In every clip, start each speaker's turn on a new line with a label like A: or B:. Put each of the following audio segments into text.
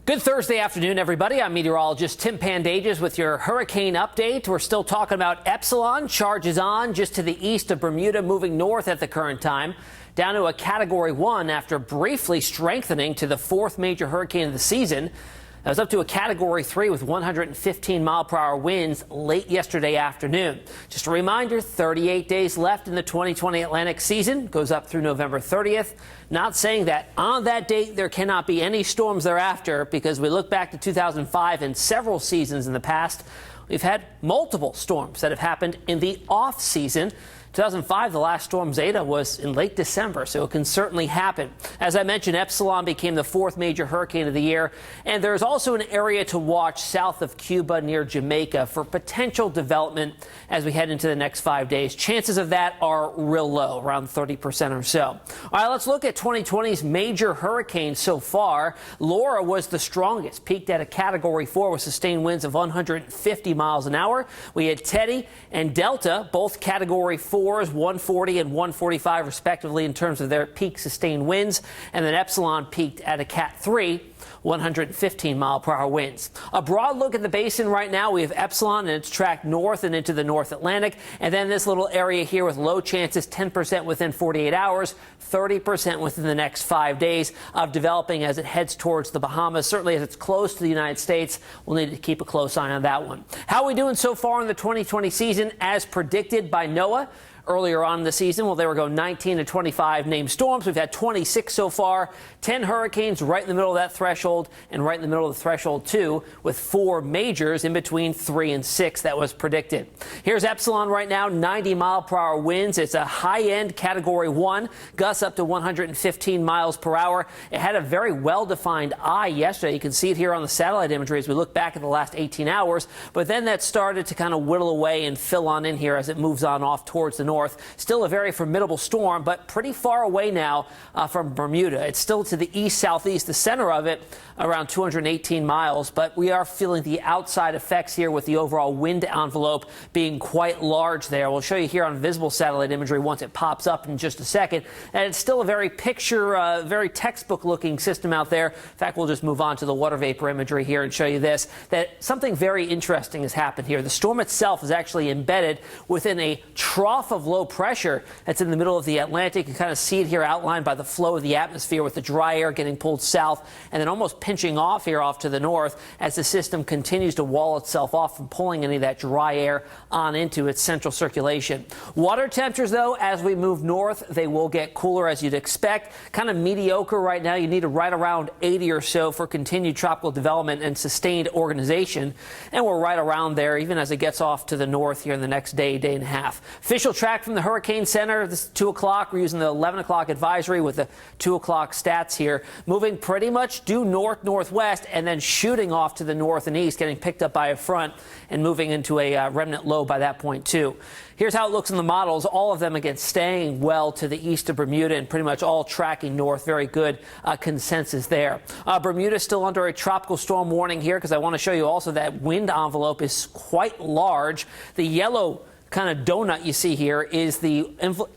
A: Good Thursday afternoon, everybody. I'm meteorologist Tim Pandajis with your hurricane update. We're still talking about Epsilon. Charges on just to the east of Bermuda, moving north at the current time, down to a Category 1 after briefly strengthening to the fourth major hurricane of the season. That was up to a Category 3 with 115-mile-per-hour winds late yesterday afternoon. Just a reminder, 38 days left in the 2020 Atlantic season. Goes up through November 30th. Not saying that on that date there cannot be any storms thereafter, because we look back to 2005 and several seasons in the past, we've had multiple storms that have happened in the off-season. 2005, the last storm, Zeta, was in late December, so it can certainly happen. As I mentioned, Epsilon became the fourth major hurricane of the year, and there's also an area to watch south of Cuba near Jamaica for potential development as we head into the next 5 days. Chances of that are real low, around 30% or so. All right, let's look at 2020's major hurricanes so far. Laura was the strongest, peaked at a Category 4 with sustained winds of 150 miles an hour. We had Teddy and Delta, both Category 4s, 140 and 145 respectively in terms of their peak sustained winds, and then Epsilon peaked at a Cat 3, 115-mile-per-hour winds. A broad look at the basin right now. We have Epsilon and its track north and into the North Atlantic, and then this little area here with low chances, 10% within 48 hours, 30% within the next 5 days of developing as it heads towards the Bahamas. Certainly as it's close to the United States, we'll need to keep a close eye on that one. How are we doing so far in the 2020 season as predicted by NOAA? Earlier on in the season, well, they were going 19 to 25 named storms. We've had 26 so far, 10 hurricanes right in the middle of that threshold, and right in the middle of the threshold, too, with 4 majors in between 3 and 6 that was predicted. Here's Epsilon right now, 90-mile-per-hour winds. It's a high-end Category 1, gusts up to 115 miles per hour. It had a very well-defined eye yesterday. You can see it here on the satellite imagery as we look back at the last 18 hours, but then that started to kind of whittle away and fill on in here as it moves on off towards the north. Still a very formidable storm, but pretty far away now from Bermuda. It's still to the east-southeast, the center of it, around 218 miles, but we are feeling the outside effects here with the overall wind envelope being quite large there. We'll show you here on visible satellite imagery once it pops up in just a second. And it's still a very very textbook-looking system out there. In fact, we'll just move on to the water vapor imagery here and show you this, that something very interesting has happened here. The storm itself is actually embedded within a trough of low pressure that's in the middle of the Atlantic. You can kind of see it here outlined by the flow of the atmosphere with the dry air getting pulled south and then almost pinching off here off to the north as the system continues to wall itself off from pulling any of that dry air on into its central circulation. Water temperatures, though, as we move north, they will get cooler as you'd expect. Kind of mediocre right now. You need to right around 80 or so for continued tropical development and sustained organization. And we're right around there even as it gets off to the north here in the next day and a half. Official track from the Hurricane Center, this is 2 o'clock. We're using the 11 o'clock advisory with the 2 o'clock stats here. Moving pretty much due north-northwest and then shooting off to the north and east, getting picked up by a front and moving into a remnant low by that point, too. Here's how it looks in the models. All of them, again, staying well to the east of Bermuda and pretty much all tracking north. Very good consensus there. Bermuda still under a tropical storm warning here because I want to show you also that wind envelope is quite large. The yellow kind of donut you see here is the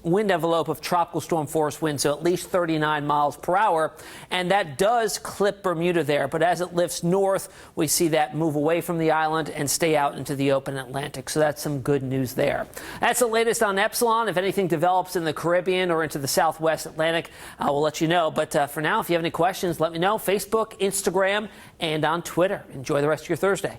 A: wind envelope of tropical storm force winds, so at least 39 miles per hour, and that does clip Bermuda there. But as it lifts north, we see that move away from the island and stay out into the open Atlantic. So that's some good news there. That's the latest on Epsilon. If anything develops in the Caribbean or into the southwest Atlantic, we'll let you know. But for now, if you have any questions, let me know. Facebook, Instagram, and on Twitter. Enjoy the rest of your Thursday.